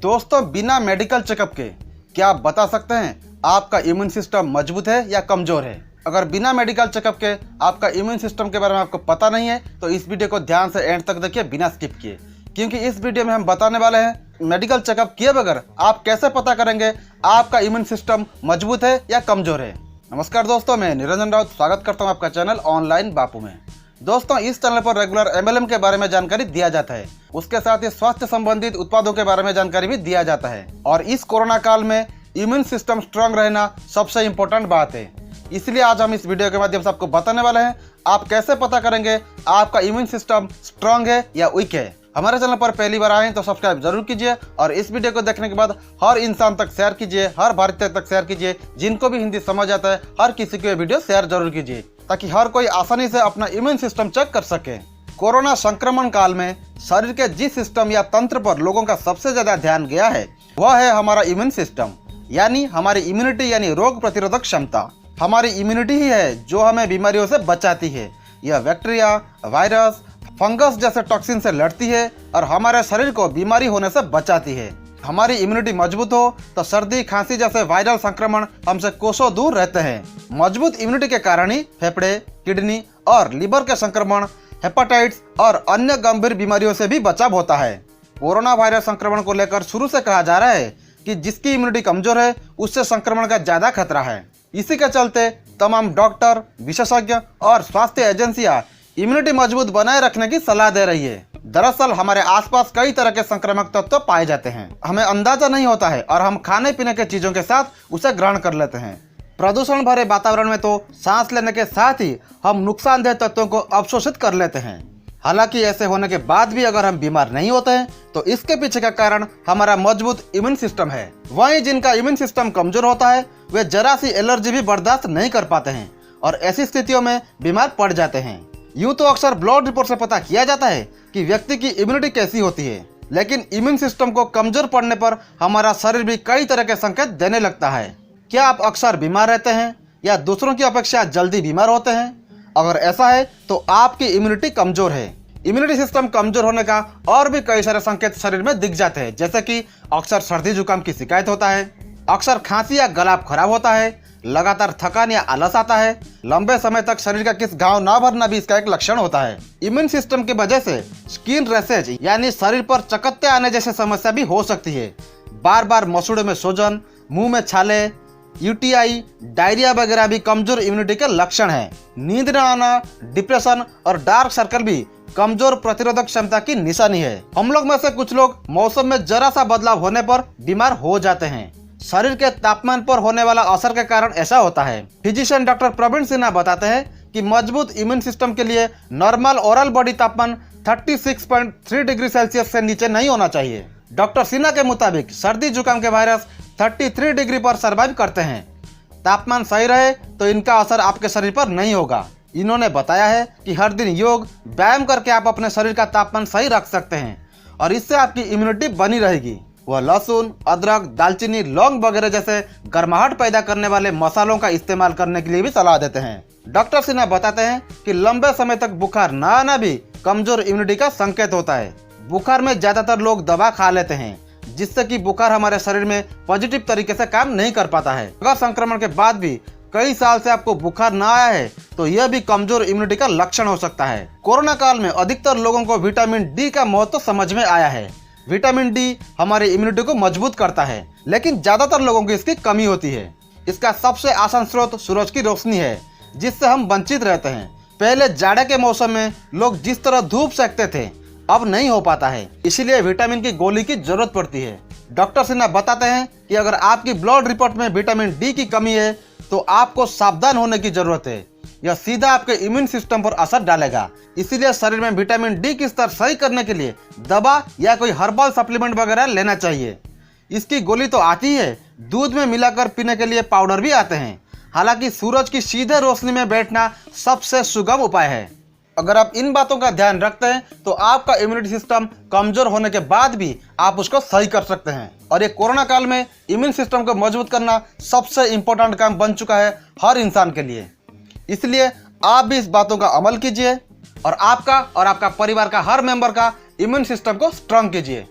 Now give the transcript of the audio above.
दोस्तों, बिना medical checkup के क्या आप बता सकते हैं आपका इम्यून सिस्टम मजबूत है या कमजोर है? अगर बिना मेडिकल चेकअप के आपका इम्यून सिस्टम के बारे में आपको पता नहीं है तो इस वीडियो को ध्यान से एंड तक देखिए बिना स्किप किए, क्योंकि इस वीडियो में हम बताने वाले हैं मेडिकल चेकअप किए बगैर आप कैसे पता करेंगे आपका इम्यून सिस्टम मजबूत है या कमजोर है। नमस्कार दोस्तों, मैं निरंजन राउत स्वागत करता हूँ आपका चैनल ऑनलाइन बापू में। दोस्तों, इस चैनल पर रेगुलर MLM के बारे में जानकारी दिया जाता है, उसके साथ ही स्वास्थ्य संबंधित उत्पादों के बारे में जानकारी भी दिया जाता है। और इस कोरोना काल में इम्यून सिस्टम स्ट्रांग रहना सबसे इम्पोर्टेंट बात है। इसलिए आज हम इस वीडियो के माध्यम से आपको बताने वाले हैं आप कैसे पता करेंगे आपका इम्यून सिस्टम स्ट्रांग है या वीक है। हमारे चैनल पर पहली बार आए हैं तो सब्सक्राइब जरूर कीजिए और इस वीडियो को देखने के बाद हर इंसान तक शेयर कीजिए, हर भारतीय तक शेयर कीजिए। जिनको भी हिंदी समझ आता है हर किसी को ये वीडियो शेयर जरूर कीजिए ताकि हर कोई आसानी से अपना इम्यून सिस्टम चेक कर सके। कोरोना संक्रमण काल में शरीर के जिस सिस्टम या तंत्र पर लोगों का सबसे ज्यादा ध्यान गया है वह है हमारा इम्यून सिस्टम, यानी हमारी इम्यूनिटी यानी रोग प्रतिरोधक क्षमता। हमारी इम्यूनिटी ही है जो हमें बीमारियों से बचाती है। यह बैक्टीरिया, वायरस, फंगस जैसे टॉक्सिन से लड़ती है और हमारे शरीर को बीमारी होने से बचाती है। हमारी इम्यूनिटी मजबूत हो तो सर्दी खांसी जैसे वायरल संक्रमण हमसे कोसों दूर रहते हैं। मजबूत इम्यूनिटी के कारण ही फेफड़े, किडनी और लिवर के संक्रमण, हेपेटाइटिस और अन्य गंभीर बीमारियों से भी बचाव होता है। कोरोना वायरस संक्रमण को लेकर शुरू से कहा जा रहा है कि जिसकी इम्यूनिटी कमजोर है उससे संक्रमण का ज्यादा खतरा है। इसी के चलते तमाम डॉक्टर, विशेषज्ञ और स्वास्थ्य एजेंसियां इम्यूनिटी मजबूत बनाए रखने की सलाह दे रही है। दरअसल हमारे आसपास कई तरह के संक्रामक तत्व पाए जाते हैं, हमें अंदाजा नहीं होता है और हम खाने पीने के चीजों के साथ उसे ग्रहण कर लेते हैं। प्रदूषण भरे वातावरण में तो सांस लेने के साथ ही हम नुकसानदेह तत्वों को अवशोषित कर लेते हैं। हालांकि ऐसे होने के बाद भी अगर हम बीमार नहीं होते हैं तो इसके पीछे का कारण हमारा मजबूत इम्यून सिस्टम है। वहीं जिनका इम्यून सिस्टम कमजोर होता है वे जरा सी एलर्जी भी बर्दाश्त नहीं कर पाते हैं और ऐसी स्थितियों में बीमार पड़ जाते हैं। यूं तो अक्सर ब्लड रिपोर्ट से पता किया जाता है कि व्यक्ति की इम्यूनिटी कैसी होती है, लेकिन इम्यून सिस्टम को कमजोर पड़ने पर हमारा शरीर भी कई तरह के संकेत देने लगता है। क्या आप अक्सर बीमार रहते हैं या दूसरों की अपेक्षा जल्दी बीमार होते हैं? अगर ऐसा है तो आपकी इम्यूनिटी कमजोर है। इम्यूनिटी सिस्टम कमजोर होने का और भी कई सारे संकेत शरीर में दिख जाते हैं, जैसे कि अक्सर सर्दी जुकाम की शिकायत होता है, अक्सर खांसी या गला खराब होता है, लगातार थकान या आलस आता है, लंबे समय तक शरीर का किस घाव ना भरना भी इसका एक लक्षण होता है। इम्यून सिस्टम की वजह से स्किन रैशेज यानी शरीर पर चकत्ते आने जैसी समस्या भी हो सकती है। बार बार मसूड़े में सूजन, मुंह में छाले, UTI, डायरिया वगैरह भी कमजोर इम्यूनिटी के लक्षण हैं। नींद न आना, डिप्रेशन और डार्क सर्कल भी कमजोर प्रतिरोधक क्षमता की निशानी है। हम लोग में से कुछ लोग मौसम में जरा सा बदलाव होने पर बीमार हो जाते हैं। शरीर के तापमान पर होने वाला असर के कारण ऐसा होता है। फिजिशियन डॉक्टर प्रवीण सिन्हा बताते हैं कि मजबूत इम्यून सिस्टम के लिए नॉर्मल ओरल बॉडी तापमान 36.3 डिग्री सेल्सियस से नीचे नहीं होना चाहिए। डॉक्टर सिन्हा के मुताबिक सर्दी जुकाम के वायरस 33 डिग्री पर सर्वाइव करते हैं। तापमान सही रहे तो इनका असर आपके शरीर पर नहीं होगा। इन्होंने बताया है कि हर दिन योग व्यायाम करके आप अपने शरीर का तापमान सही रख सकते हैं और इससे आपकी इम्यूनिटी बनी रहेगी। वह लहसुन, अदरक, दालचीनी, लौंग वगैरह जैसे गर्माहट पैदा करने वाले मसालों का इस्तेमाल करने के लिए भी सलाह देते हैं। डॉक्टर सिन्हा बताते हैं कि लंबे समय तक बुखार न आना भी कमजोर इम्यूनिटी का संकेत होता है। बुखार में ज्यादातर लोग दवा खा लेते हैं जिससे कि बुखार हमारे शरीर में पॉजिटिव तरीके से काम नहीं कर पाता है। अगर संक्रमण के बाद भी कई साल से आपको बुखार न आया है तो यह भी कमजोर इम्यूनिटी का लक्षण हो सकता है। कोरोना काल में अधिकतर लोगों को विटामिन डी का महत्व समझ में आया है। विटामिन डी हमारी इम्यूनिटी को मजबूत करता है, लेकिन ज्यादातर लोगों की इसकी कमी होती है। इसका सबसे आसान स्रोत सूरज की रोशनी है, जिससे हम वंचित रहते हैं। पहले जाड़े के मौसम में लोग जिस तरह धूप सेकते थे अब नहीं हो पाता है, इसीलिए विटामिन की गोली की जरूरत पड़ती है। डॉक्टर सिन्हा बताते हैं कि अगर आपकी ब्लड रिपोर्ट में विटामिन डी की कमी है तो आपको सावधान होने की जरूरत है। यह सीधा आपके इम्यून सिस्टम पर असर डालेगा। इसीलिए शरीर में विटामिन डी की स्तर सही करने के लिए दवा या कोई हर्बल सप्लीमेंट वगैरह लेना चाहिए। इसकी गोली तो आती है, दूध में मिलाकर पीने के लिए पाउडर भी आते हैं। हालांकि सूरज की सीधे रोशनी में बैठना सबसे सुगम उपाय है। अगर आप इन बातों का ध्यान रखते हैं तो आपका इम्यूनिटी सिस्टम कमजोर होने के बाद भी आप उसको सही कर सकते हैं। और ये कोरोना काल में इम्यून सिस्टम को मजबूत करना सबसे इम्पोर्टेंट काम बन चुका है हर इंसान के लिए। इसलिए आप भी इस बातों का अमल कीजिए और आपका परिवार का हर मेंबर का इम्यून सिस्टम को स्ट्रांग कीजिए।